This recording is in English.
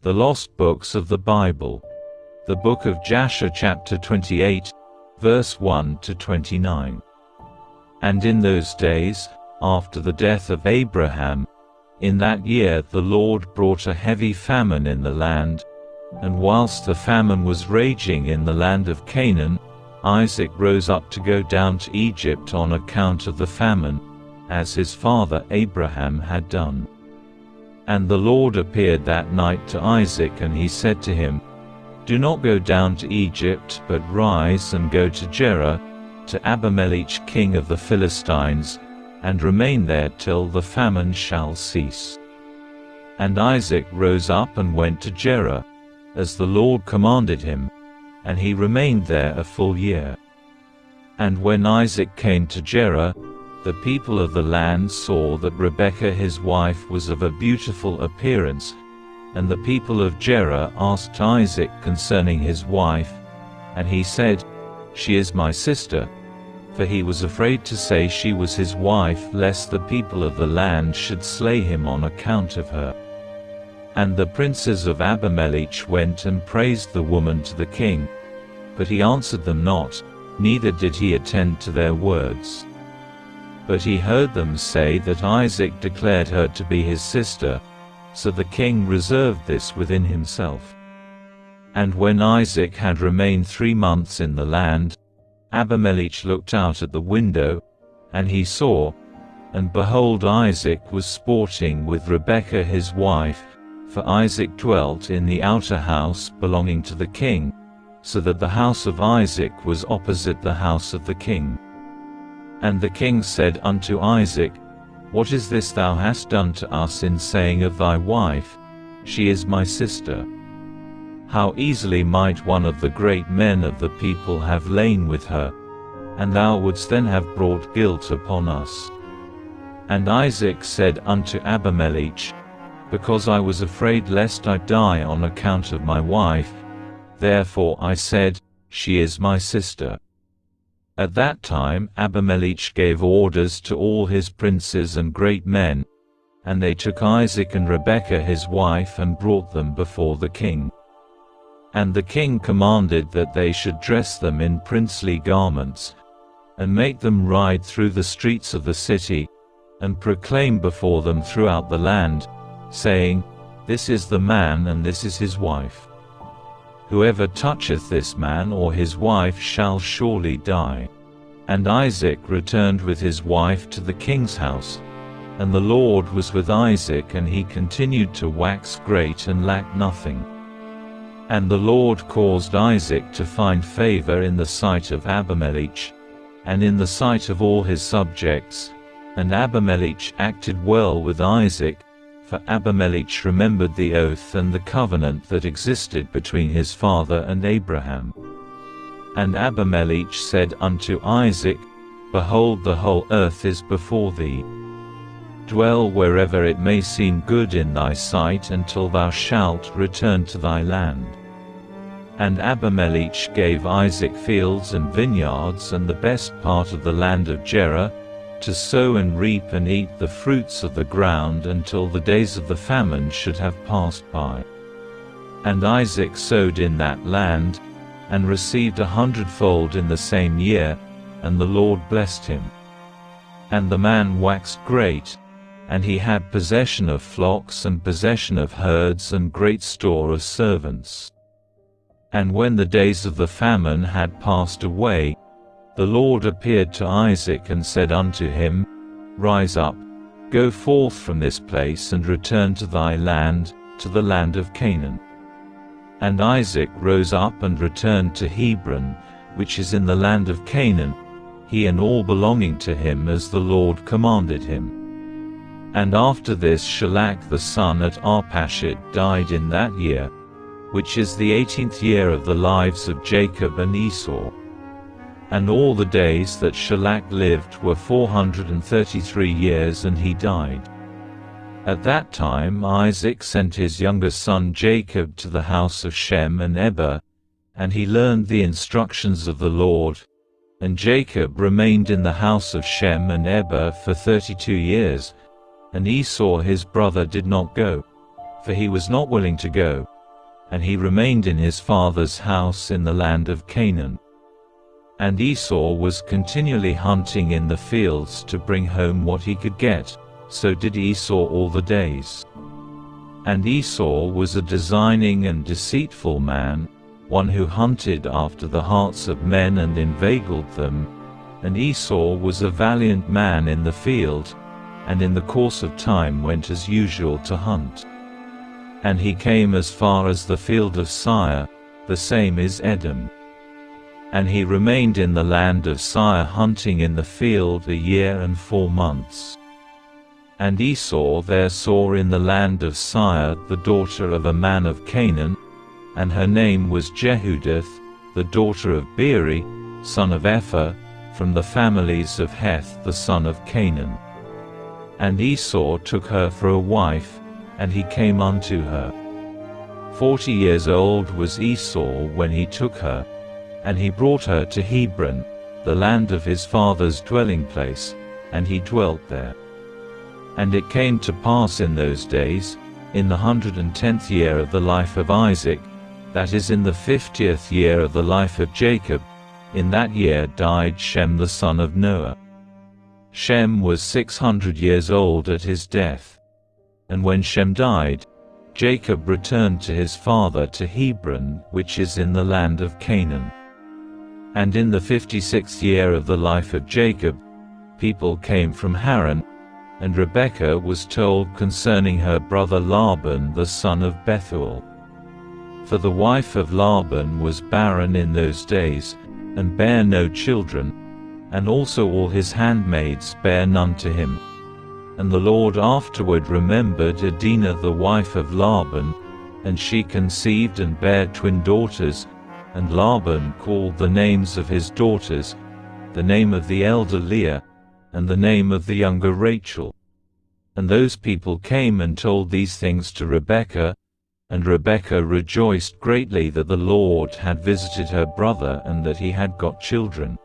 The Lost Books of the Bible. The Book of Jasher chapter 28, verse 1 to 29. And in those days, after the death of Abraham, in that year the Lord brought a heavy famine in the land, and whilst the famine was raging in the land of Canaan, Isaac rose up to go down to Egypt on account of the famine, as his father Abraham had done. And the Lord appeared that night to Isaac, and he said to him, "Do not go down to Egypt, but rise and go to Gerar, to Abimelech king of the Philistines, and remain there till the famine shall cease." And Isaac rose up and went to Gerar, as the Lord commanded him, and he remained there a full year. And when Isaac came to Gerar, the people of the land saw that Rebekah his wife was of a beautiful appearance, and the people of Gerar asked Isaac concerning his wife, and he said, "She is my sister," for he was afraid to say she was his wife, lest the people of the land should slay him on account of her. And the princes of Abimelech went and praised the woman to the king, but he answered them not, neither did he attend to their words. But he heard them say that Isaac declared her to be his sister, so the king reserved this within himself. And when Isaac had remained 3 months in the land, Abimelech looked out at the window, and he saw, and behold, Isaac was sporting with Rebekah his wife, for Isaac dwelt in the outer house belonging to the king, so that the house of Isaac was opposite the house of the king. And the king said unto Isaac, "What is this thou hast done to us in saying of thy wife, She is my sister? How easily might one of the great men of the people have lain with her, and thou wouldst then have brought guilt upon us." And Isaac said unto Abimelech, "Because I was afraid lest I die on account of my wife, therefore I said, She is my sister." At that time Abimelech gave orders to all his princes and great men, and they took Isaac and Rebekah his wife and brought them before the king. And the king commanded that they should dress them in princely garments, and make them ride through the streets of the city, and proclaim before them throughout the land, saying, "This is the man and this is his wife. Whoever toucheth this man or his wife shall surely die." And Isaac returned with his wife to the king's house, and the Lord was with Isaac, and he continued to wax great and lacked nothing. And the Lord caused Isaac to find favor in the sight of Abimelech, and in the sight of all his subjects, and Abimelech acted well with Isaac, for Abimelech remembered the oath and the covenant that existed between his father and Abraham. And Abimelech said unto Isaac, "Behold, the whole earth is before thee. Dwell wherever it may seem good in thy sight until thou shalt return to thy land." And Abimelech gave Isaac fields and vineyards and the best part of the land of Gerar, to sow and reap and eat the fruits of the ground until the days of the famine should have passed by. And Isaac sowed in that land, and received 100-fold in the same year, and the Lord blessed him. And the man waxed great, and he had possession of flocks and possession of herds and great store of servants. And when the days of the famine had passed away, the Lord appeared to Isaac and said unto him, "Rise up, go forth from this place and return to thy land, to the land of Canaan." And Isaac rose up and returned to Hebron, which is in the land of Canaan, he and all belonging to him as the Lord commanded him. And after this Shelach the son at Arpachshad died in that year, which is the 18th year of the lives of Jacob and Esau. And all the days that Shelach lived were 433 years, and he died. At that time Isaac sent his younger son Jacob to the house of Shem and Eber, and he learned the instructions of the Lord. And Jacob remained in the house of Shem and Eber for 32 years, and Esau his brother did not go, for he was not willing to go, and he remained in his father's house in the land of Canaan. And Esau was continually hunting in the fields to bring home what he could get, so did Esau all the days. And Esau was a designing and deceitful man, one who hunted after the hearts of men and inveigled them. And Esau was a valiant man in the field, and in the course of time went as usual to hunt. And he came as far as the field of Seir, the same is Edom. And he remained in the land of Seir hunting in the field 1 year and 4 months. And Esau there saw in the land of Seir the daughter of a man of Canaan, and her name was Jehudith, the daughter of Beeri, son of Ephah, from the families of Heth the son of Canaan. And Esau took her for a wife, and he came unto her. 40 years old was Esau when he took her, and he brought her to Hebron, the land of his father's dwelling place, and he dwelt there. And it came to pass in those days, in the 110th year of the life of Isaac, that is in the 50th year of the life of Jacob, in that year died Shem the son of Noah. Shem was 600 years old at his death. And when Shem died, Jacob returned to his father to Hebron, which is in the land of Canaan. And in the 56th year of the life of Jacob, people came from Haran, and Rebekah was told concerning her brother Laban the son of Bethuel. For the wife of Laban was barren in those days, and bare no children, and also all his handmaids bare none to him. And the Lord afterward remembered Adinah the wife of Laban, and she conceived and bare twin daughters, and Laban called the names of his daughters, the name of the elder Leah, and the name of the younger Rachel. And those people came and told these things to Rebekah, and Rebekah rejoiced greatly that the Lord had visited her brother and that he had got children.